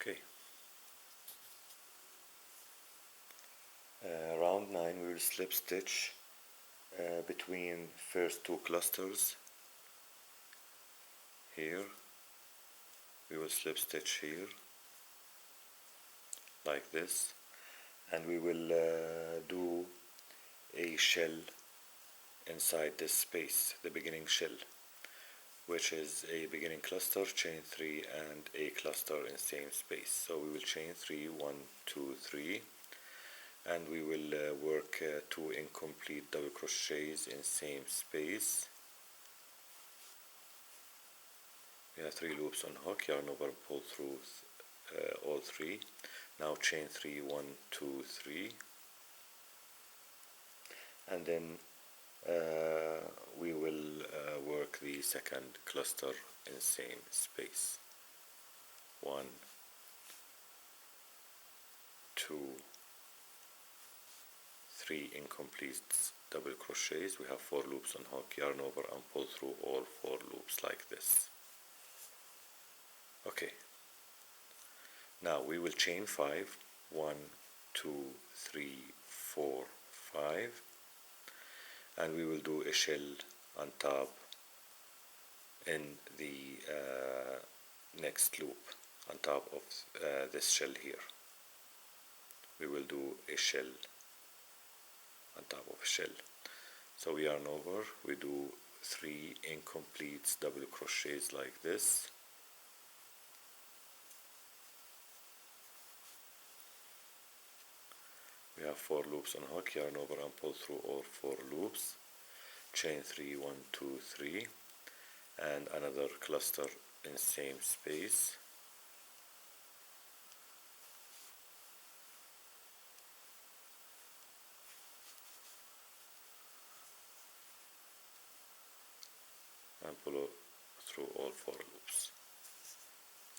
Okay. Round 9 we will slip stitch between first two clusters. Here we will slip stitch here like this, and we will do a shell inside this space, the beginning shell, which is a beginning cluster, chain 3, and a cluster in same space. So we will chain 3, 1, 2, 3, and we will work 2 incomplete double crochets in same space. We have 3 loops on hook, yarn over, pull through all 3. Now chain 3, 1, 2, 3, and then we will work the second cluster in same space. 1, 2, 3 incomplete double crochets. We have 4 loops on hook, yarn over, and pull through all 4 loops like this. Okay, now we will chain 5, 1, 2, 3, 4, 5, and we will do a shell on top in the next loop on top of this shell here. We will do a shell on top of a shell. So we yarn over, we do 3 incomplete double crochets like this. We have 4 loops on hook, yarn over, and pull through all 4 loops. Chain 3, 1, 2, 3, and another cluster in same space. And pull through all 4 loops.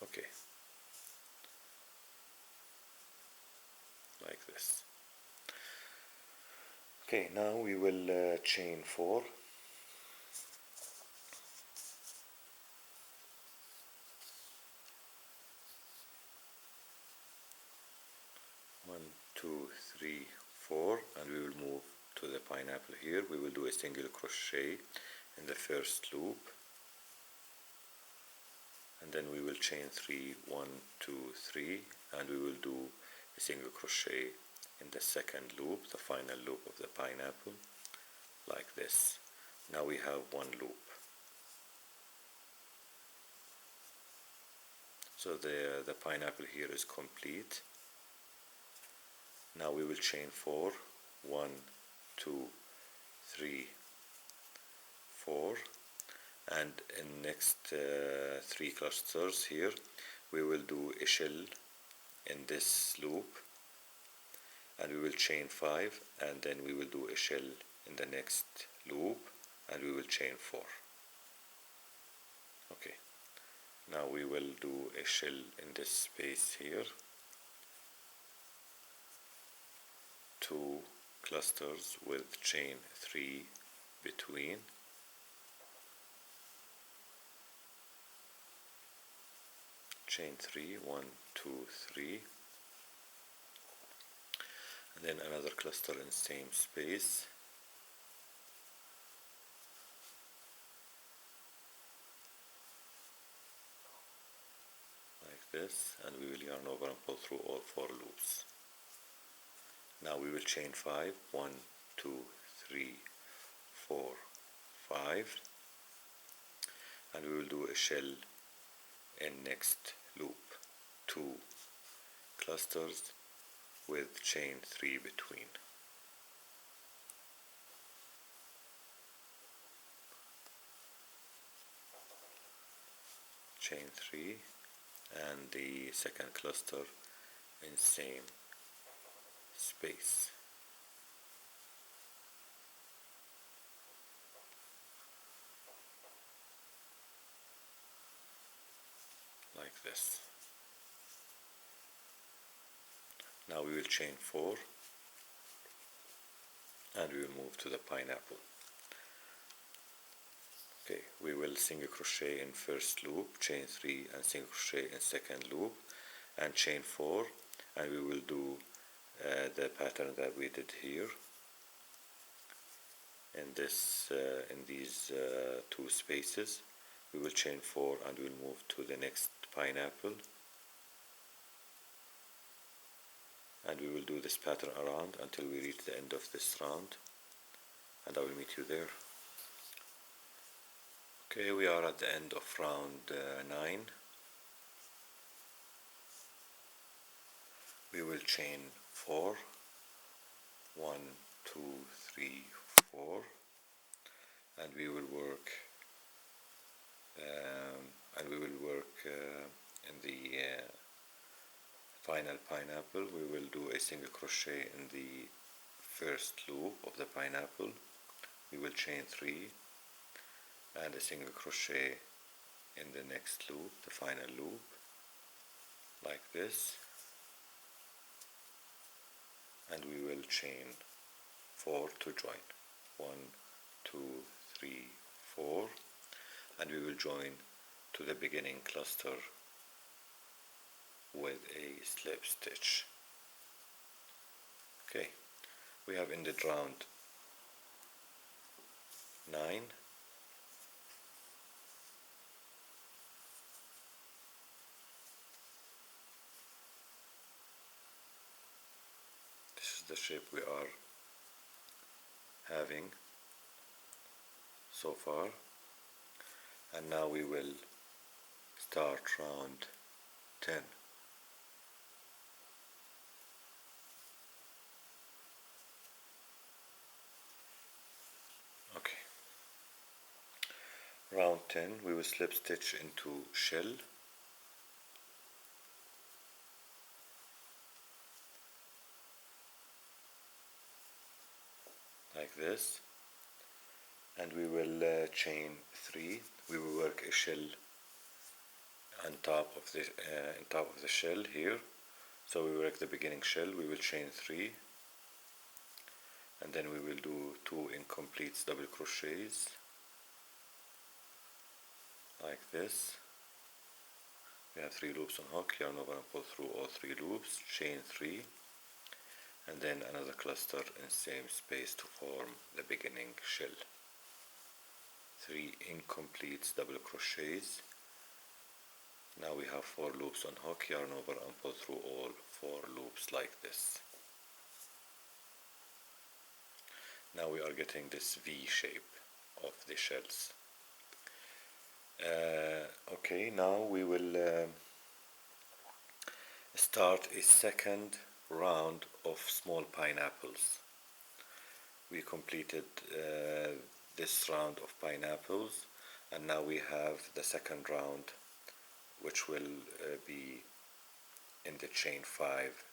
Okay, like this. Okay, now we will chain 4. 1, 2, 3, 4, and we will move to the pineapple here. We will do a single crochet in the first loop, and then we will chain 3, 1, 2, 3, and we will do a single crochet in the second loop, the final loop of the pineapple, like this. Now we have 1 loop. So the pineapple here is complete. Now we will chain 4, 1, 2, 3, 4, and in next 3 clusters here we will do a shell in this loop, and we will chain 5, and then we will do a shell in the next loop, and we will chain 4. Okay, now we will do a shell in this space here, 2 clusters with chain 3 between. Chain 3, 1, 2, 3, and then another cluster in same space. Like this, and we will yarn over and pull through all 4 loops. Now we will chain 5, 1, 2, 3, 4, 5, and we will do a shell in next loop, 2 clusters with chain 3 between. Chain 3, and the second cluster in same space. Like this. Now we will chain 4, and we will move to the pineapple. Okay, we will single crochet in first loop, chain 3, and single crochet in second loop, and chain 4, and we will do the pattern that we did here in these two spaces. We will chain 4 and we'll move to the next pineapple, and we will do this pattern around until we reach the end of this round, and I will meet you there. Okay, we are at the end of round 9. We will chain 4, 1, 2, 3, 4, and we will work in the final pineapple. We will do a single crochet in the first loop of the pineapple. We will chain 3 and a single crochet in the next loop, the final loop, like this, and we will chain 4 to join. 1, 2, 3, 4, and we will join to the beginning cluster with a slip stitch. Okay, we have ended round 9. This is the shape we are having so far, and now we will start round 10. Okay, round 10 we will slip stitch into shell, like this, and we will chain 3. We will work a shell on top of the shell here. So we work the beginning shell, we will chain 3, and then we will do 2 incomplete double crochets like this. We have 3 loops on hook, yarn over and pull through all 3 loops, chain 3, and then another cluster in same space to form the beginning shell. 3 incomplete double crochets. Now we have 4 loops on hook, yarn over and pull through all 4 loops like this. Now we are getting this V shape of the shells. Okay, now we will start a second round of small pineapples. We completed this round of pineapples, and now we have the second round, which will be in the chain 5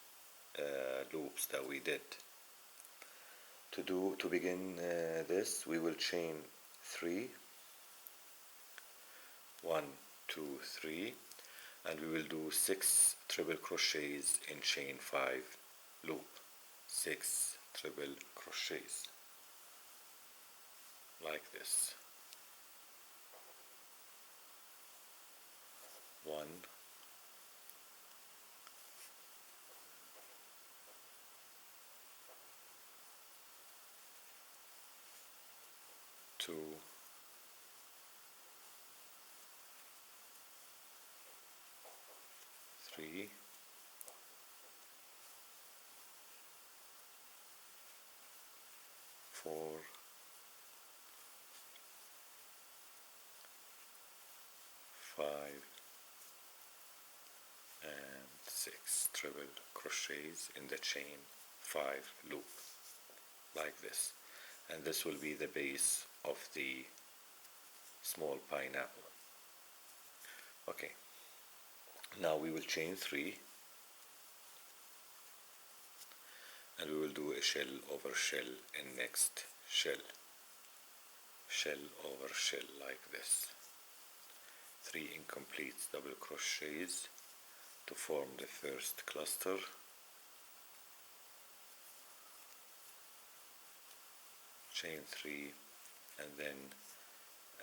loops that we did. To begin this, we will chain 3, 1, 2, 3, and we will do 6 triple crochets in chain 5 loop. 6 triple crochets like this. 1, 2, 3, 4, 5, and 6 triple crochets in the chain 5 loop like this, and this will be the base of the small pineapple. Okay, now we will chain 3, and we will do a shell over shell in next shell, shell over shell like this. 3 incomplete double crochets to form the first cluster, chain 3, and then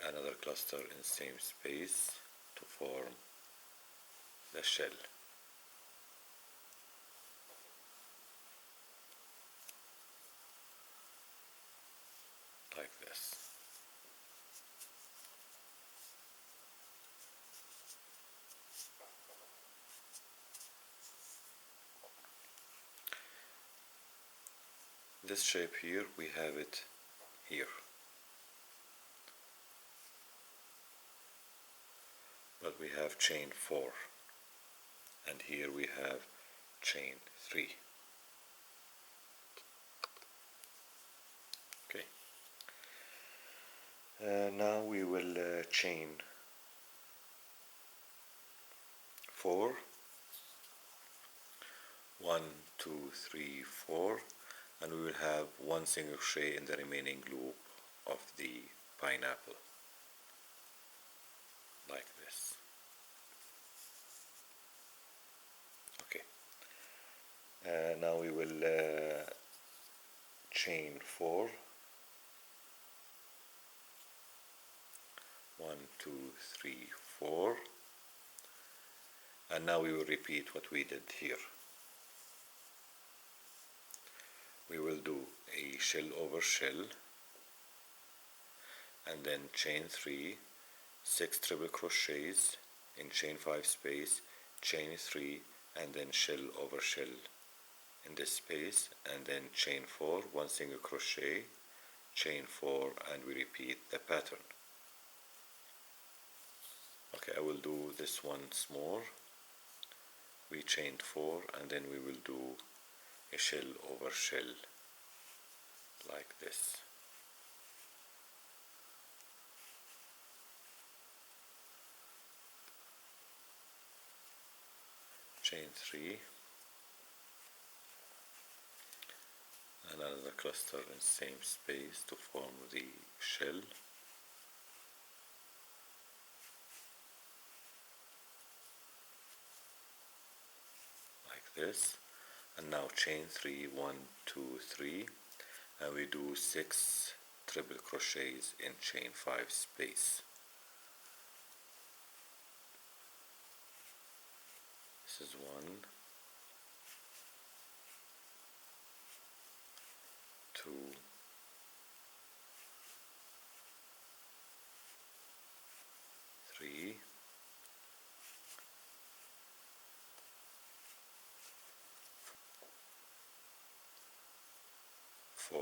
another cluster in same space to form the shell. this shape here, we have it here, but we have chain 4, and here we have chain 3. Okay. Now we will chain 4, 1, 2, 3, 4, and we will have one single crochet in the remaining loop of the pineapple, like this. Okay. Now we will chain 4, 1, 2, 3, 4, and now we will repeat what we did here. We will do a shell over shell, and then chain 3, 6 triple crochets in chain 5 space, chain 3, and then shell over shell in this space, and then chain 4, 1 single crochet, chain 4, and we repeat the pattern. Okay, I will do this once more. We chained 4, and then we will do a shell over shell like this. Chain 3, and another cluster in same space to form the shell. Like this. And now chain 3, 1, 2, 3, and we do 6 triple crochets in chain 5 space. This is 1, 2, 3, 4,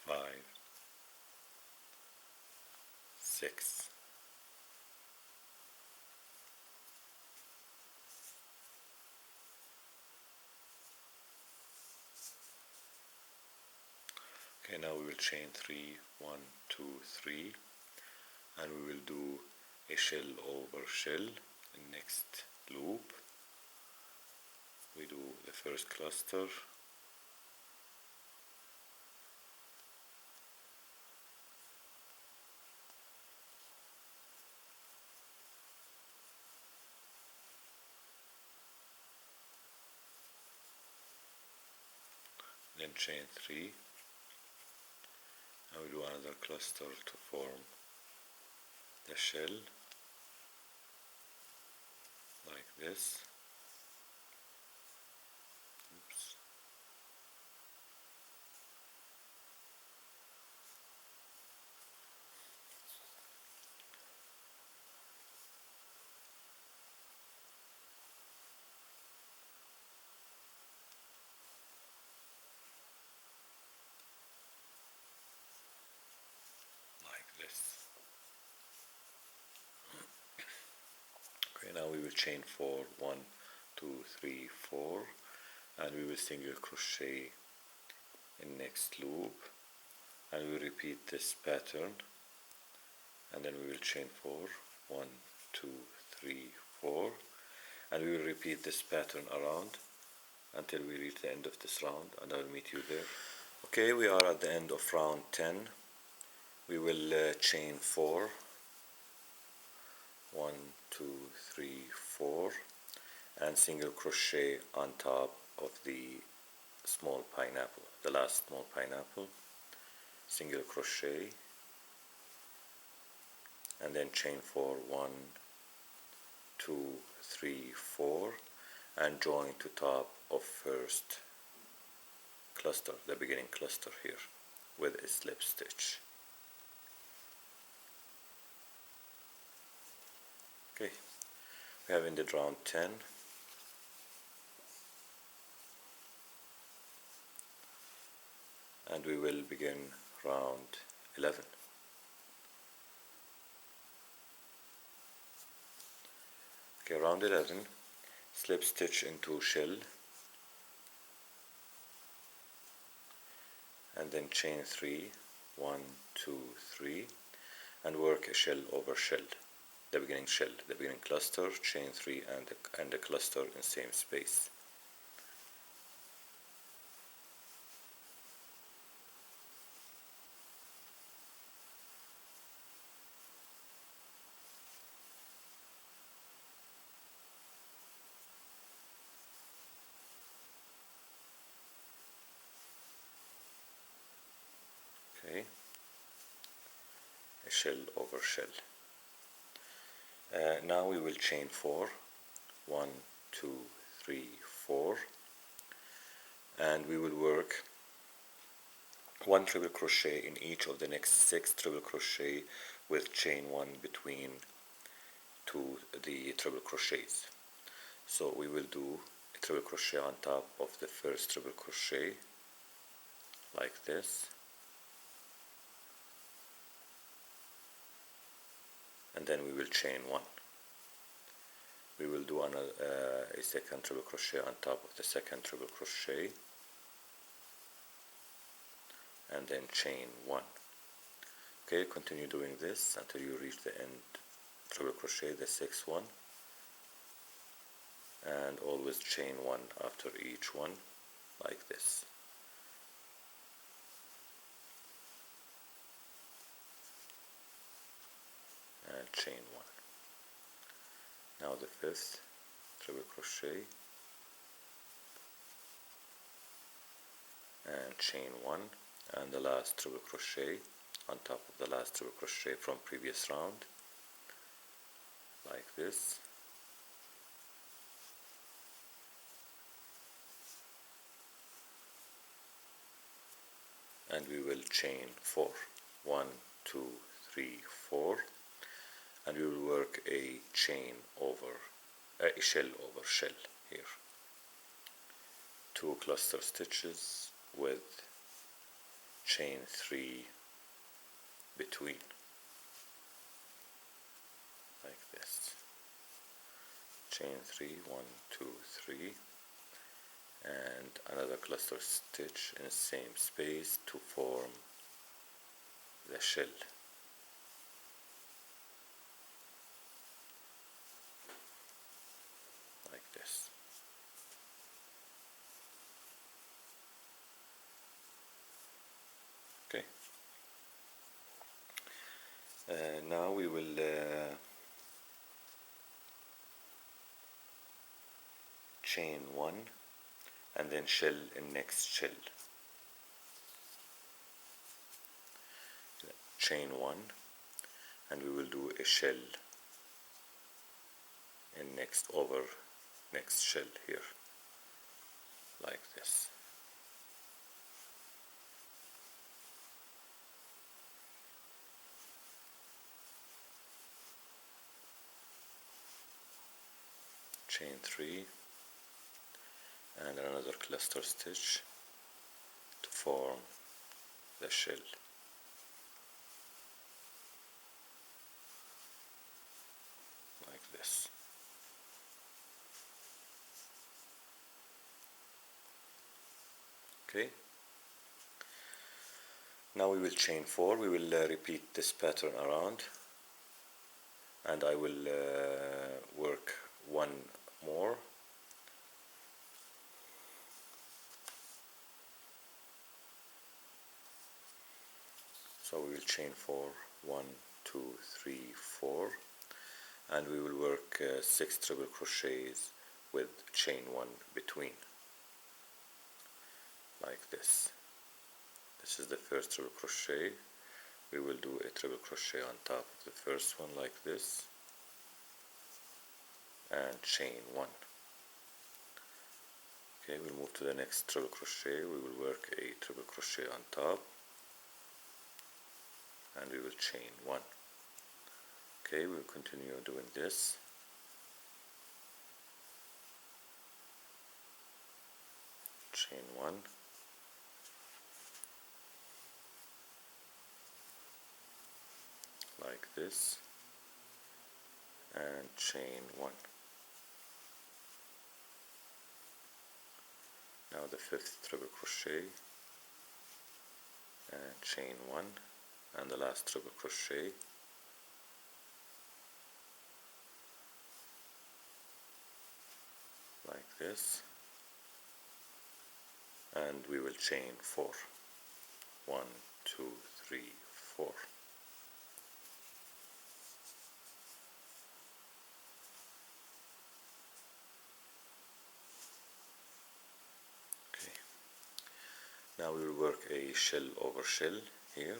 5, 6. Okay, now we will chain 3, 1, 2, 3, and we will do a shell over shell in next loop. We do the first cluster, then chain 3, and we do another cluster to form the shell like this. Oops. Like this. Okay, now we will chain 4, 1, 2, 3, 4, and we will single crochet in next loop, and we repeat this pattern, and then we will chain 4, 1, 2, 3, 4, and we will repeat this pattern around until we reach the end of this round, and I will meet you there. Okay, we are at the end of round 10. We will chain 4, 1, 2, 3, 4, and single crochet on top of the small pineapple, the last small pineapple, single crochet, and then chain 4, 1, 2, 3, 4, and join to top of first cluster, the beginning cluster here, with a slip stitch. Okay, we have ended round 10. and we will begin round 11. Okay, round 11, slip stitch into shell and then chain 3, 1, 2, 3, and work a shell over shell, the beginning shell, the beginning cluster, chain 3 and a cluster in same space. Okay, a shell over shell. Now we will chain 4, 1, 2, 3, 4, and we will work 1 triple crochet in each of the next 6 triple crochet with chain 1 between the triple crochets. So we will do a triple crochet on top of the first triple crochet like this, and then we will chain 1. We will do a second triple crochet on top of the second triple crochet and then chain 1. Okay, continue doing this until you reach the end triple crochet, the 6th one, and always chain 1 after each one like this. And chain 1. Now the 5th triple crochet and chain 1, and the last triple crochet on top of the last triple crochet from previous round like this, and we will chain 4, 1, 2, 3, 4, and we will work a chain over a shell over shell here, 2 cluster stitches with chain 3 between like this, chain 3, 1, 2, 3, and another cluster stitch in the same space to form the shell like this. Okay, now we will chain 1 and then shell in next shell, chain 1, and we will do a shell in next shell here like this. Chain 3 and another cluster stitch to form the shell like this. Okay, now we will chain 4. We will repeat this pattern around, and I will work 1 more. So we will chain 4, 1, 2, 3, 4, and we will work 6 triple crochets with chain 1 between like this. This is the first triple crochet. We will do a triple crochet on top of the first one like this and chain 1. Okay, we'll move to the next triple crochet. We will work a triple crochet on top and we will chain 1. Okay, we'll continue doing this. Chain 1, like this, and chain 1. Now the 5th treble crochet, and chain 1, and the last treble crochet, like this, and we will chain 4. 1, 2, 3, 4. Okay. Now we will work a shell over shell here.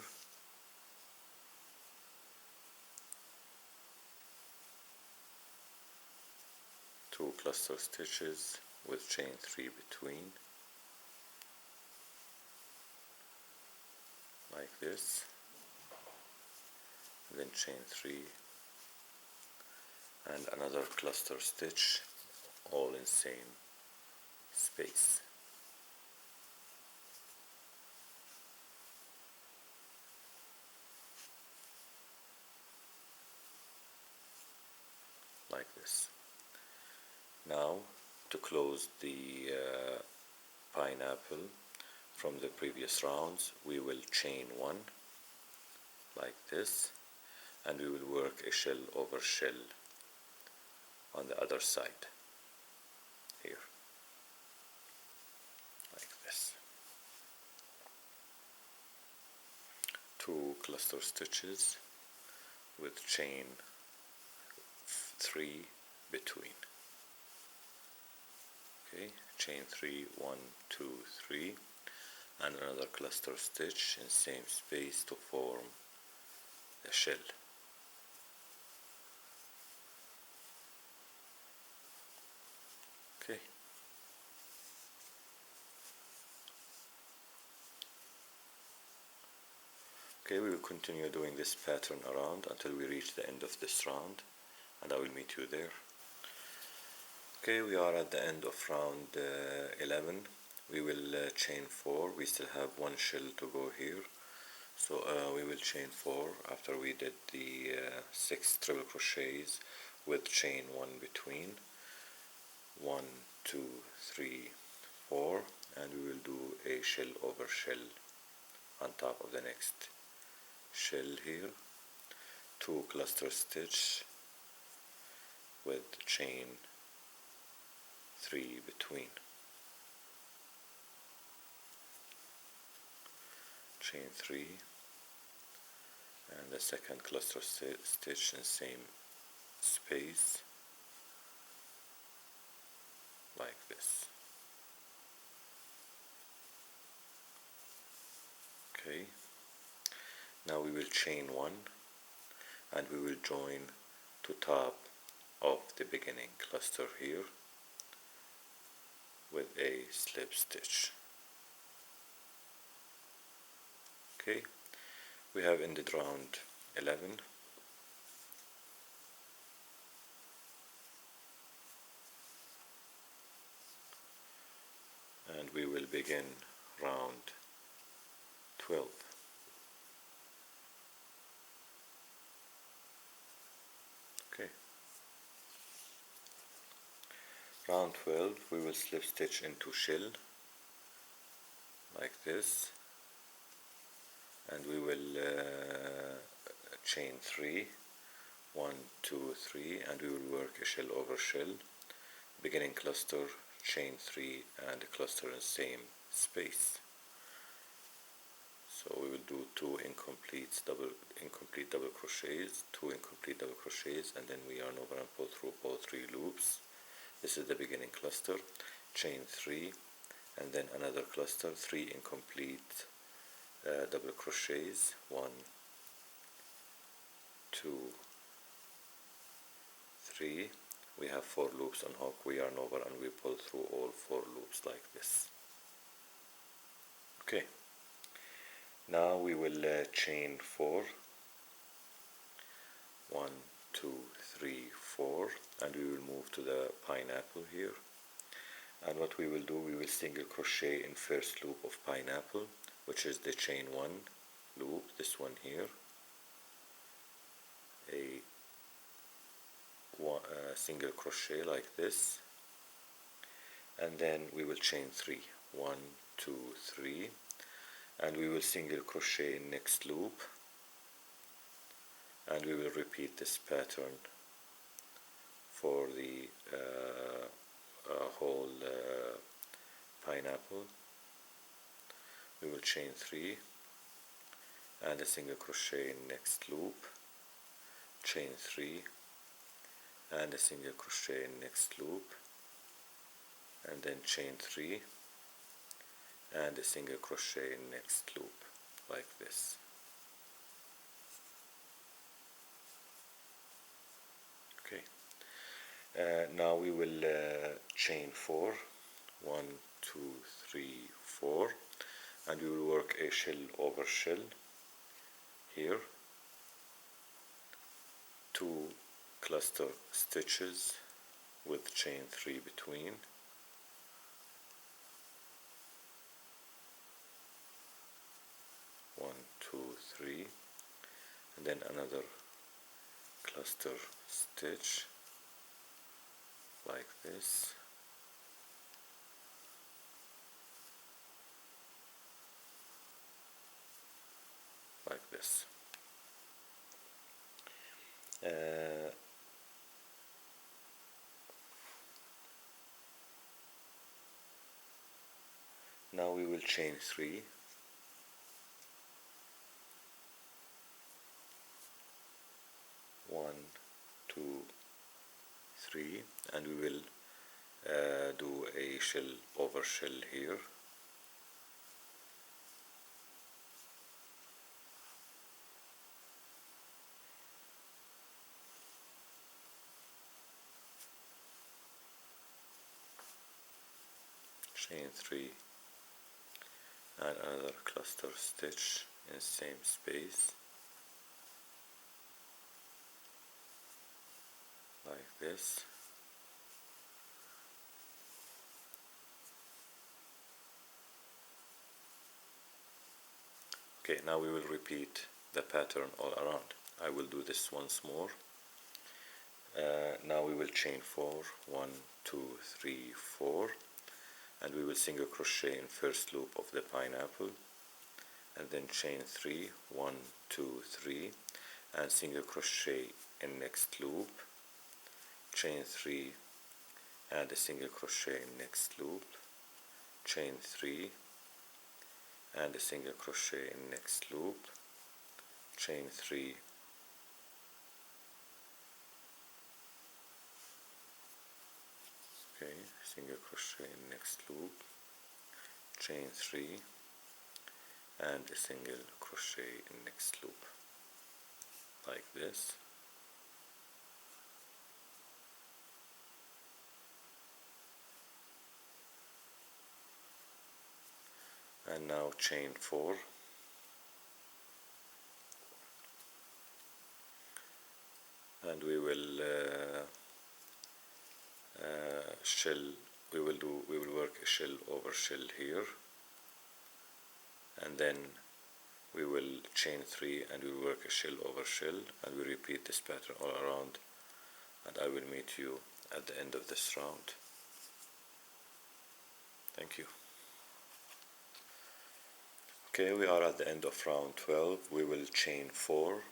Two cluster stitches with chain 3 between, like this, then chain 3 and another cluster stitch, all in same space. Like this. Now to close the pineapple from the previous rounds, we will chain 1 like this, and we will work a shell over shell on the other side here, like this. 2 cluster stitches with chain 3 between. Okay, chain 3, 1, 2, 3, and another cluster stitch in same space to form the shell. Okay. Okay, we will continue doing this pattern around until we reach the end of this round, and I will meet you there. Okay, we are at the end of round 11. We will chain 4. We still have 1 shell to go here, so we will chain 4 after we did the 6 treble crochets with chain 1 between. 1, 2, 3, 4, and we will do a shell over shell on top of the next shell here. 2 cluster stitch with chain 3 between. Chain 3 and the second cluster stitch in same space, like this. Okay, now we will chain 1 and we will join to top of the beginning cluster here with a slip stitch. Okay, we have ended round 11. And we will begin round 12. Okay. Round 12, we will slip stitch into shell like this, and we will chain 3, 1, 2, 3, and we will work a shell over shell, beginning cluster, chain 3, and a cluster in same space. So we will do 2 incomplete double crochets, 2 incomplete double crochets, and then we yarn over and pull through all 3 loops. This is the beginning cluster, chain 3, and then another cluster, 3 incomplete double crochets, 1, 2, 3. We have 4 loops on hook. We yarn over and we pull through all 4 loops like this. Okay, now we will chain 4, 1, 2, 3, 4, and we will move to the pineapple here. And what we will do, we will single crochet in first loop of pineapple, which is the chain 1 loop, this one here, single crochet like this, and then we will chain 3, 1, 2, 3, and we will single crochet in next loop, and we will repeat this pattern for the whole pineapple. We will chain 3 and a single crochet in next loop, chain 3 and a single crochet in next loop, and then chain 3 and a single crochet in next loop like this. Okay, now we will chain 4, 1, 2, 3, 4, and we will work a shell over shell here, 2 cluster stitches with chain 3 between, one, two, three, and then another cluster stitch like this, like this. Now we will chain 3, 1, 2, 3, and we will do a shell over shell here, chain 3 and another cluster stitch in same space like this. Okay, now we will repeat the pattern all around. I will do this once more. Now we will chain 4, 1, 2, 3, 4, and we will single crochet in first loop of the pineapple, and then chain 3, 1, 2, 3, and single crochet in next loop, chain 3 and a single crochet in next loop, chain 3 and a single crochet in next loop, chain 3 okay, single crochet in next loop, chain 3 and a single crochet in next loop like this. And now chain 4 and we will we will work a shell over shell here, and then we will chain 3 and we will work a shell over shell, and we repeat this pattern all around, and I will meet you at the end of this round. Thank you. Okay, we are at the end of round 12. We will chain 4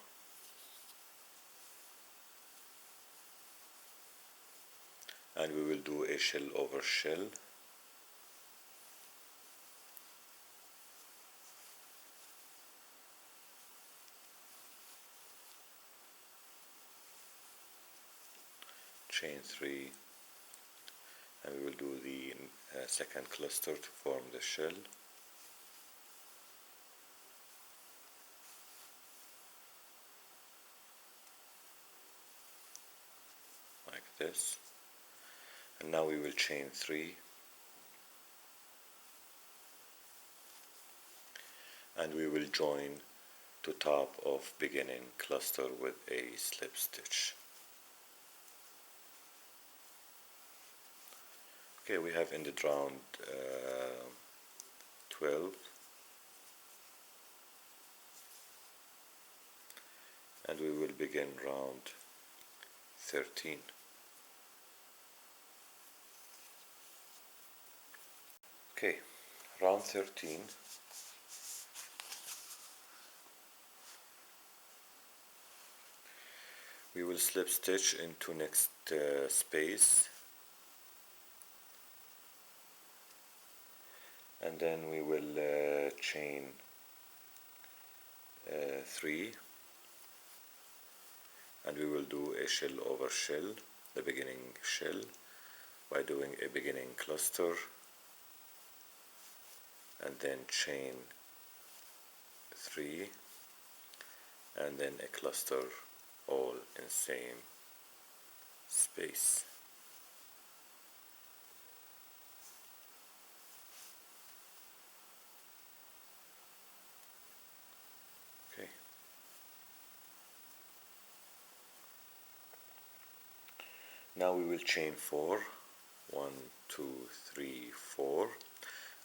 and we will do a shell over shell, chain 3, and we will do the second cluster to form the shell like this, and now we will chain 3 and we will join to top of beginning cluster with a slip stitch. Okay, we have ended round 12, and we will begin round 13. Okay, round 13. We will slip stitch into next space, and then we will chain 3, and we will do a shell over shell, the beginning shell, by doing a beginning cluster, and then chain 3, and then a cluster all in same space. Okay. Now we will chain 4, 1, 2, 3, 4,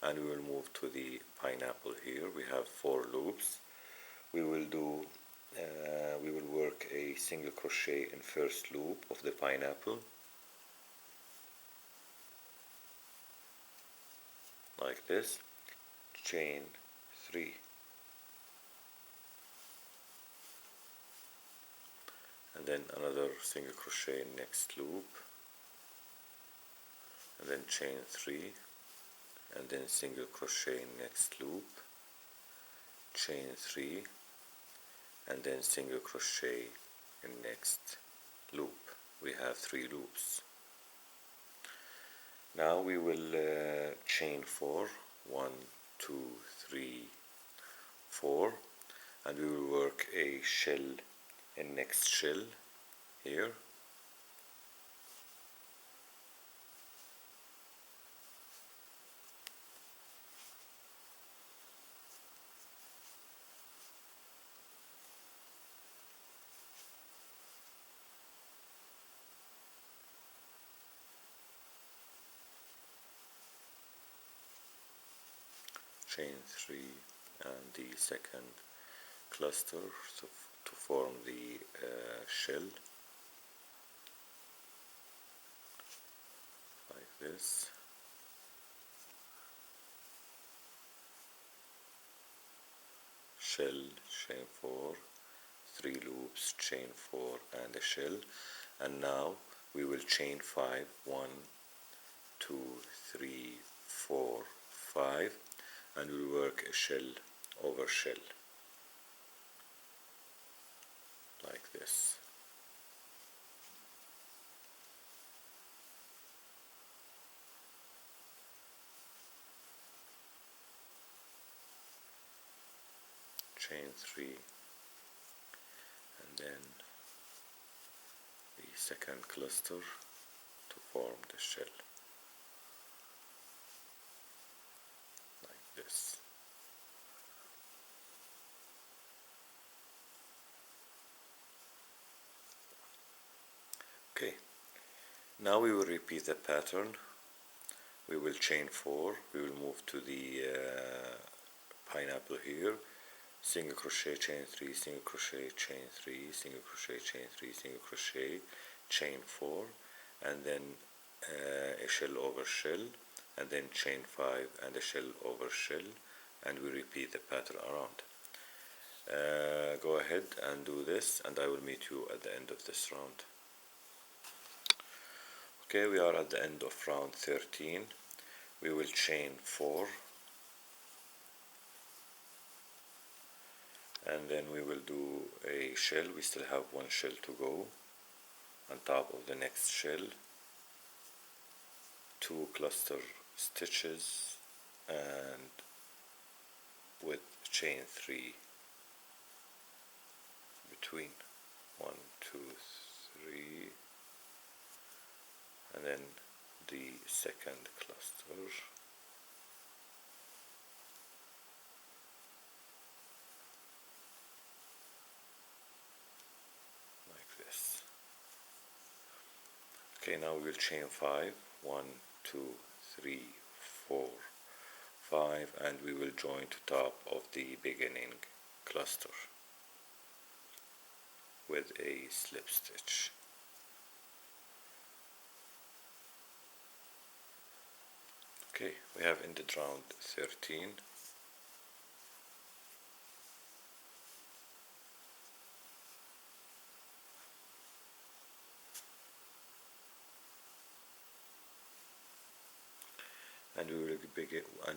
and we will move to the pineapple here. We have 4 loops. We will do we will work a single crochet in first loop of the pineapple, like this, chain 3, and then another single crochet in next loop, and then chain 3, and then single crochet in next loop, chain 3, and then single crochet in next loop. We have 3 loops. Now we will chain 4, 1, 2, 3, 4, and we will work a shell in next shell here, chain 3, and the second cluster to form the shell, like this, shell, chain 4, 3 loops, chain 4, and a shell. And now we will chain 5, 1, 2, 3, 4, 5, and we'll work a shell over shell, like this. Chain 3, and then the second cluster to form the shell, like this. Okay, now we will repeat the pattern. We will chain 4, we will move to the pineapple here, single crochet, chain 3, single crochet, chain 3, single crochet, chain 3, single crochet, chain 4, and then a shell over shell, and then chain 5 and a shell over shell, and we repeat the pattern around. Go ahead and do this, and I will meet you at the end of this round. Okay, we are at the end of round 13. We will chain 4, and then we will do a shell. We still have one shell to go on top of the next shell, 2 cluster stitches, and with chain 3 between, 1, 2, 3, and then the second cluster, like this. Okay, now we will chain 5, 1, 2, 3, 4, 5, and we will join to top of the beginning cluster with a slip stitch. Okay, we have ended round 13. And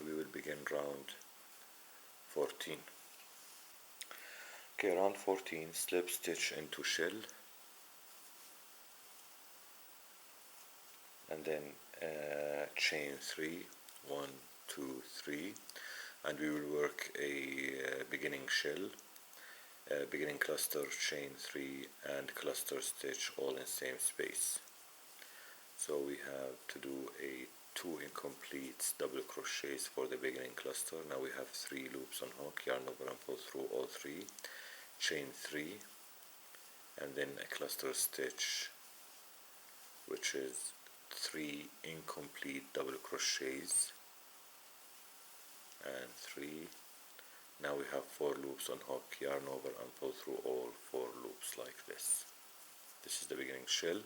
we will begin round 14. Okay, round 14, slip stitch into shell, and then chain 3, 1, 2, 3, and we will work a beginning shell, beginning cluster, chain 3, and cluster stitch all in same space. So we have to do a 2 incomplete double crochets for the beginning cluster. Now we have 3 loops on hook, yarn over and pull through all 3, chain 3, and then a cluster stitch, which is 3 incomplete double crochets, and 3. Now we have 4 loops on hook, yarn over and pull through all 4 loops like this. This is the beginning shell.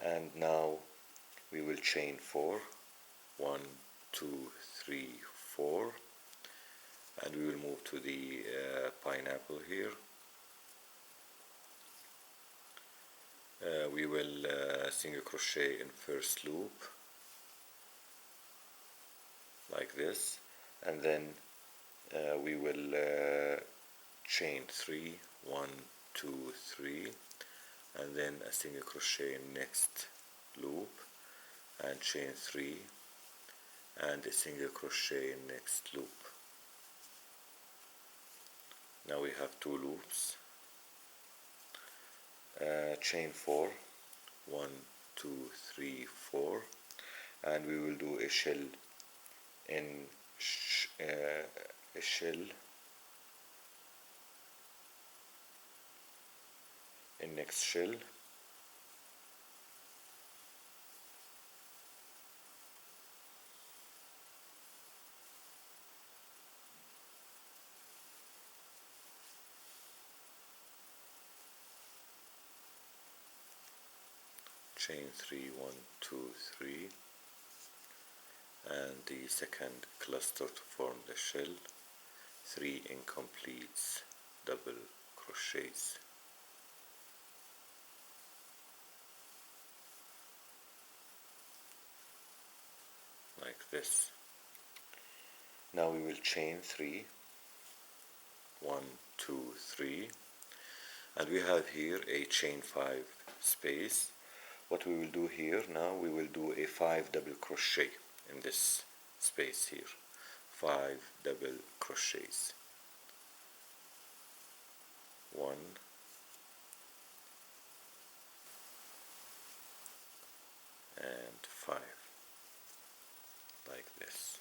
And now we will chain 4, 1, 2, 3, 4, and we will move to the pineapple here. We will single crochet in first loop like this, and then we will chain 3, 1, 2, 3, and then a single crochet in next loop, and chain 3, and a single crochet in next loop. Now we have 2 loops, chain 4, 1, 2, 3, 4, and we will do a shell in a shell in next shell, chain 3, 1, 2, 3, and the second cluster to form the shell, 3 incomplete double crochets. Like this. Now we will chain 3, 1, 2, 3, and we have here a chain 5 space. What we will do here now, we will do a 5 double crochet in this space here, 5 double crochets, 1, and 5, like this.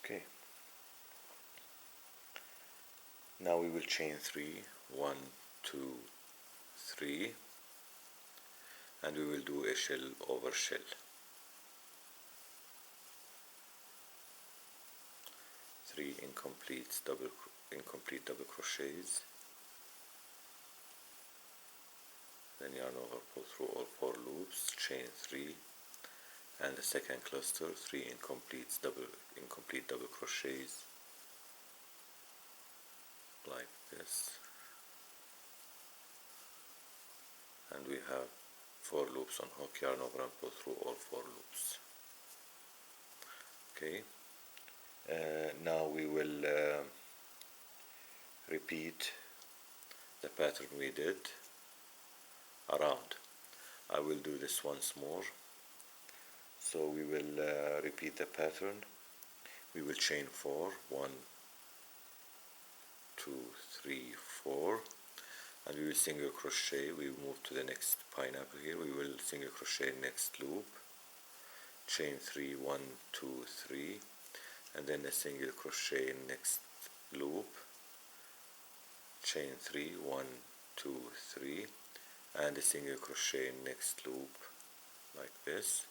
Okay, now we will chain 3, 1, 2, 3, and we will do a shell over shell, 3 incomplete double crochets, then yarn over, pull through all 4 loops, chain 3, and the second cluster, 3 incomplete double crochets, like this, and we have 4 loops on hook, yarn over and pull through all 4 loops. Okay, now we will repeat the pattern we did around. I will do this once more. So we will repeat the pattern. We will chain 4, 1, 2, 3, 4, and we will single crochet. We will move to the next pineapple here. We will single crochet next loop, chain 3, 1, 2, 3, and then a single crochet in next loop, chain 3, 1, 2, 3, and a single crochet in next loop, like this.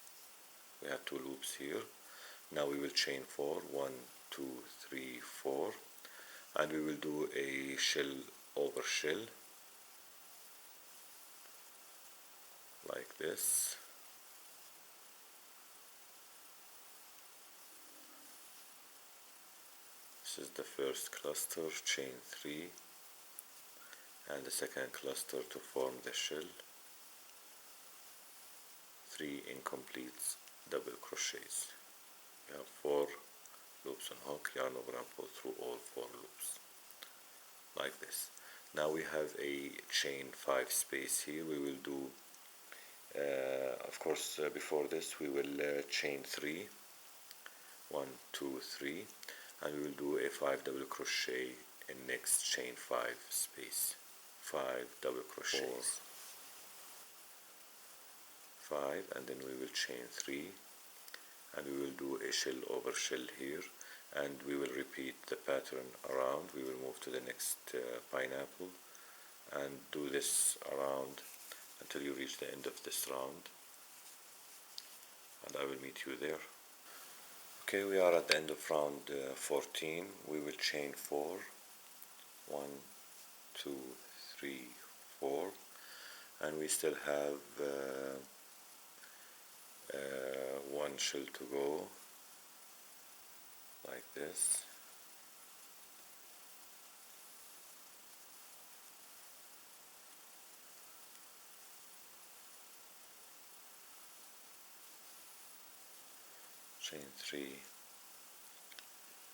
We have 2 loops here. Now we will chain 4, 1, 2, 3, 4, and we will do a shell over shell, like this. This is the first cluster, chain 3, and the second cluster to form the shell, 3 incomplete double crochets. You have 4 loops on hook, yarn over and pull through all 4 loops, like this. Now we have a chain 5 space here. We will do, of course, before this we will chain 3, 1, 2, 3, and we will do a 5 double crochet in next chain 5 space. 5 double crochets, 5, and then we will chain 3, and we will do a shell over shell here, and we will repeat the pattern around. We will move to the next pineapple and do this around until you reach the end of this round, and I will meet you there. Okay, we are at the end of round 14. We will chain 4, 1, 2, 3, 4, and we still have one shell to go, like this. Chain 3,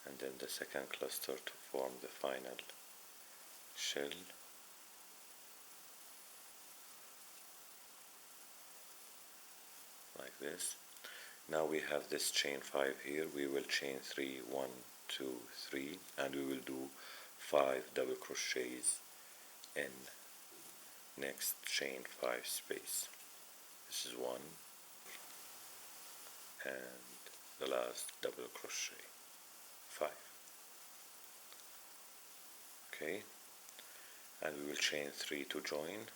and then the second cluster to form the final shell, like this. Now we have this chain 5 here. We will chain 3, 1, 2, 3, and we will do 5 double crochets in next chain 5 space. This is 1, and the last double crochet, 5. Okay, and we will chain 3 to join,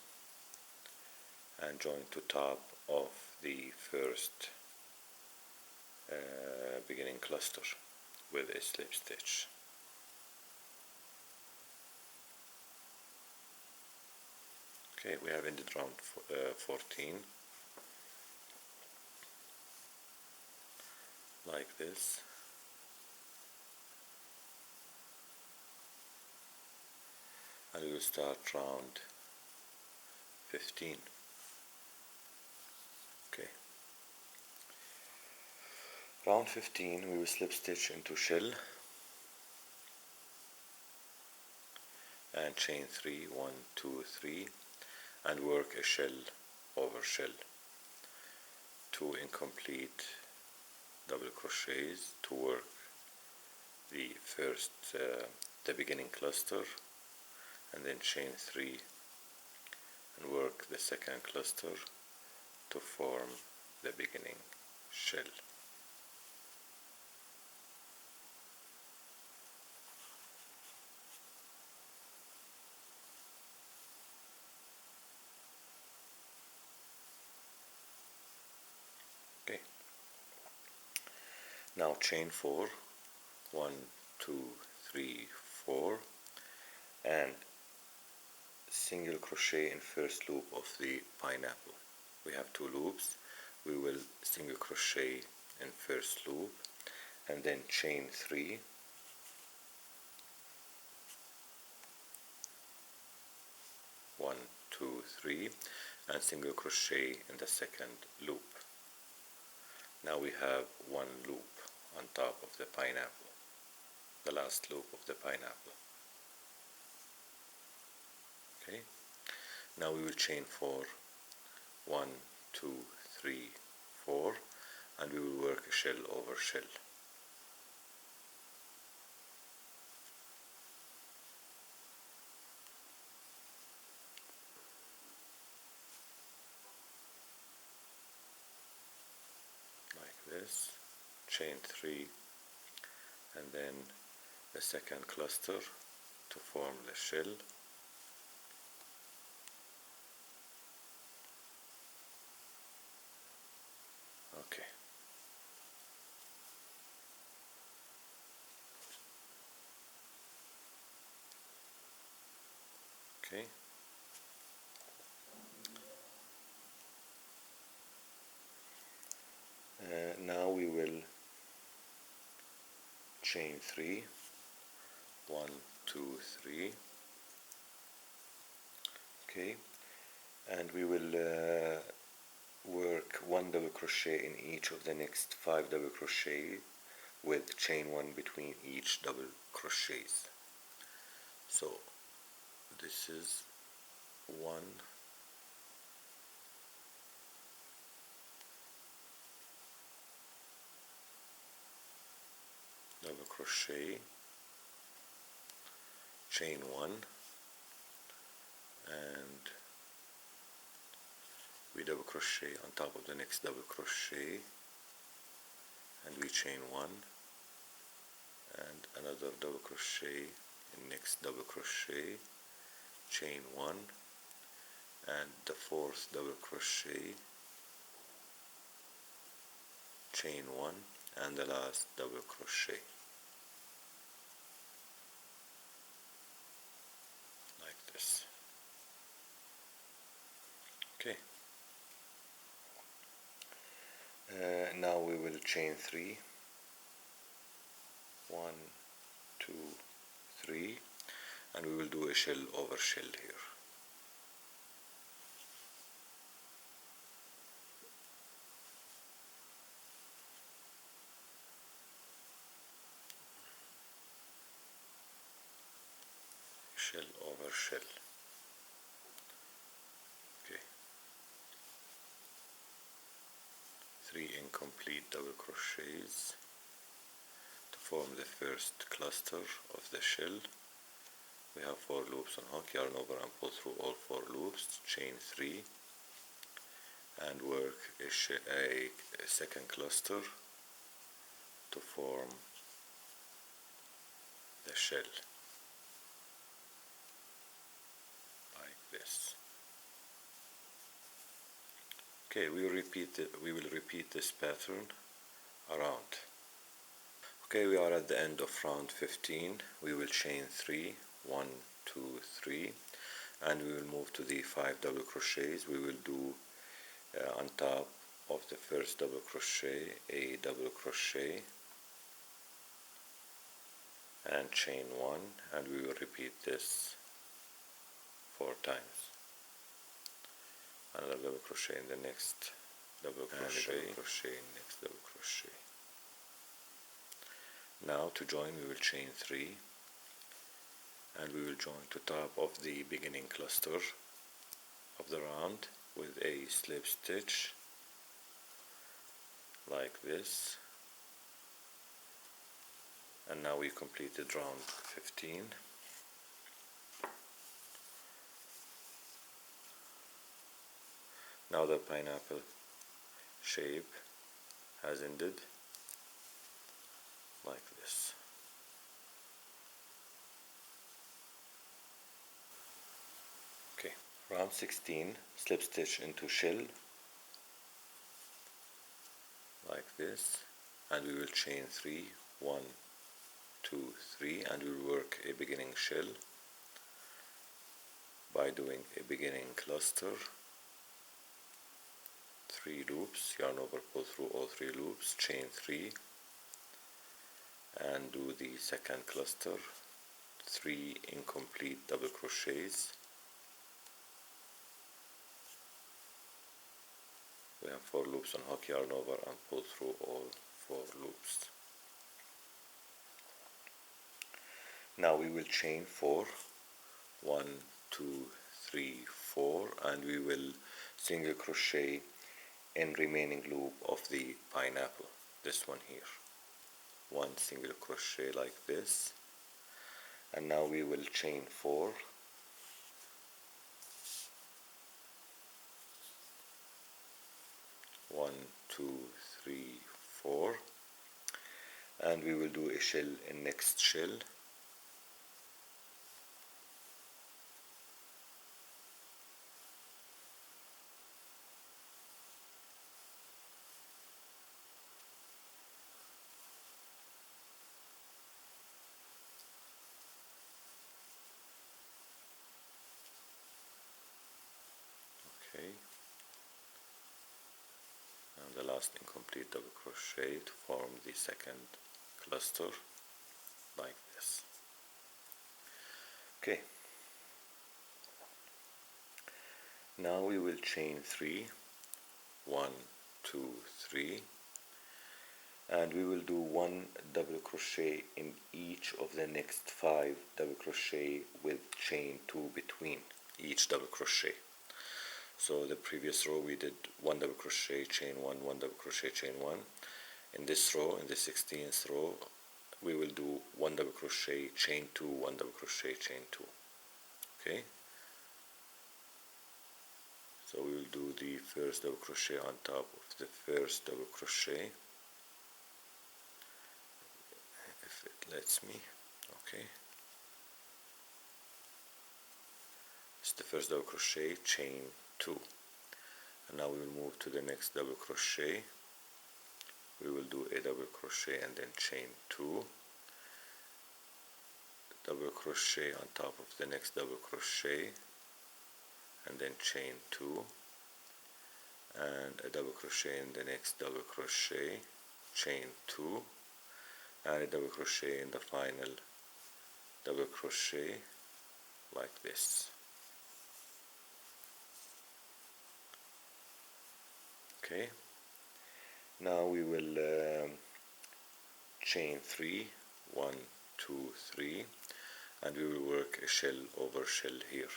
and join to top of the first beginning cluster with a slip stitch. Okay, we have ended round 14, like this. And we will start round 15. Okay. Round 15, we will slip stitch into shell and chain 3, 1, 2, 3, and work a shell over shell. 2 incomplete double crochets to work the first, the beginning cluster, and then chain 3 and work the second cluster to form the beginning shell. Okay. Now chain 4, 1, 2, 3, 4, and single crochet in first loop of the pineapple. We have 2 loops. We will single crochet in first loop and then chain 3, 1, 2, 3, and single crochet in the second loop. Now we have 1 loop on top of the pineapple, the last loop of the pineapple. Okay, now we will chain 4, 1, 2, 3, 4, and we will work shell over shell. Like this, chain 3, and then the second cluster to form the shell. Okay. Okay. Now we will chain 3, 1, 2, 3, okay, and we will work 1 double crochet in each of the next 5 double crochet with chain 1 between each double crochets. So this is 1 double crochet, chain 1, and we double crochet on top of the next double crochet, and we chain 1, and another double crochet in next double crochet, chain 1, and the 4th double crochet, chain 1, and the last double crochet, like this. Okay. Now we will chain 3, 1, 2, 3, and we will do a shell over shell here. Shell over shell. Okay. 3 incomplete double crochets to form the first cluster of the shell. We have 4 loops on hook, yarn over and pull through all 4 loops, chain 3, and work a second cluster to form the shell, like this. Okay, we will repeat this pattern around. Okay, we are at the end of round 15. We will chain 3, 1, 2, 3, and we will move to the 5 double crochets. We will do on top of the first double crochet a double crochet and chain 1, and we will repeat this 4 times. Another double crochet in the next double crochet, double crochet in next double crochet. Now to join we will chain 3, and we will join to top of the beginning cluster of the round with a slip stitch like this, and now we completed round 15. Now the pineapple shape has ended like this. Okay, round 16, slip stitch into shell like this, and we will chain 3, 1, 2, 3, and we will work a beginning shell by doing a beginning cluster, 3 loops, yarn over, pull through all 3 loops, chain 3, and do the second cluster, 3 incomplete double crochets. We have 4 loops on hook, yarn over and pull through all 4 loops. Now we will chain 4, 1, 2, 3, 4, and we will single crochet in remaining loop of the pineapple, this one here. 1 single crochet like this, and now we will chain 4, 1, 2, 3, 4, and we will do a shell in next shell. Okay, and the last last incomplete double crochet to form the second cluster like this. Okay, now we will chain 3, 1, 2, 3, and we will do 1 double crochet in each of the next 5 double crochet with chain 2 between each double crochet. So the previous row we did 1 double crochet, chain 1, 1 double crochet, chain 1. In this row, in the 16th row, we will do 1 double crochet, chain 2, 1 double crochet, chain 2. Okay, so we will do the first double crochet on top of the first double crochet, if it lets me. Okay, it's the first double crochet, chain 2, and now we will move to the next double crochet. We will do a double crochet and then chain 2, double crochet on top of the next double crochet, and then chain 2, and a double crochet in the next double crochet, chain 2, and a double crochet in the final double crochet like this. Okay, now we will chain 3, 1, 2, 3, and we will work a shell over shell here.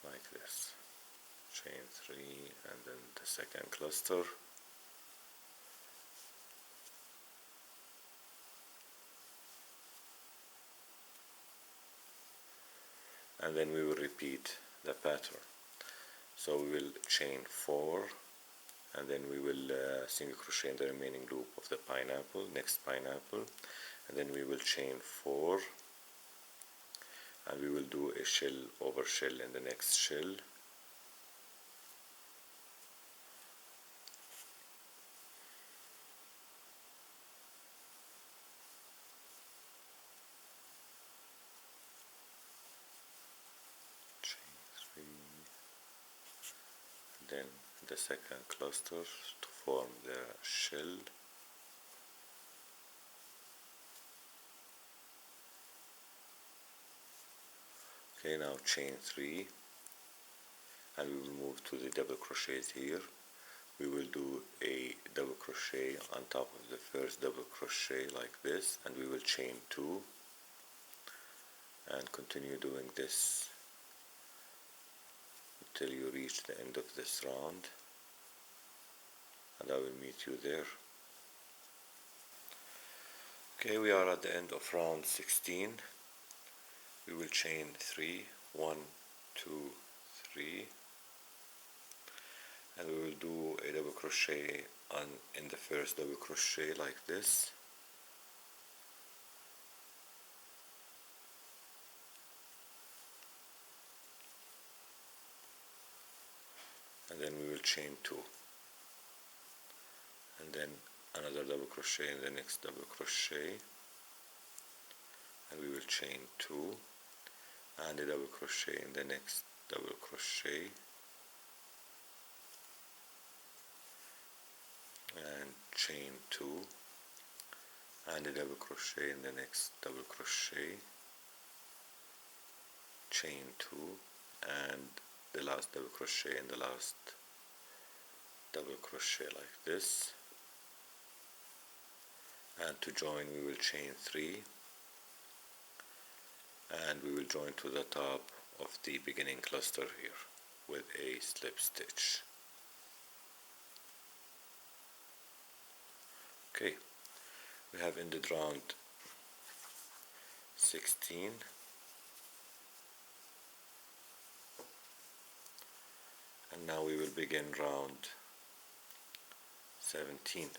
Like this. Chain 3 and then the second cluster. And then we will repeat the pattern. So we will chain 4, and then we will single crochet in the remaining loop of the pineapple, next pineapple, and then we will chain 4, and we will do a shell over shell in the next shell. Chain 3, then the second cluster to form the shell. Okay, now chain 3, and we will move to the double crochets here. We will do a double crochet on top of the first double crochet like this, and we will chain 2 and continue doing this until you reach the end of this round, and I will meet you there. Okay, we are at the end of round 16. We will chain 3, 1, 2, 3, and we will do a double crochet in the first double crochet like this, and then we will chain 2, and then another double crochet in the next double crochet, and we will chain 2 and a double crochet in the next double crochet, and chain 2 and a double crochet in the next double crochet, chain 2 and the last double crochet in the last double crochet like this, and to join we will chain 3, and we will join to the top of the beginning cluster here with a slip stitch. Okay, we have ended round 16, and now we will begin round 17.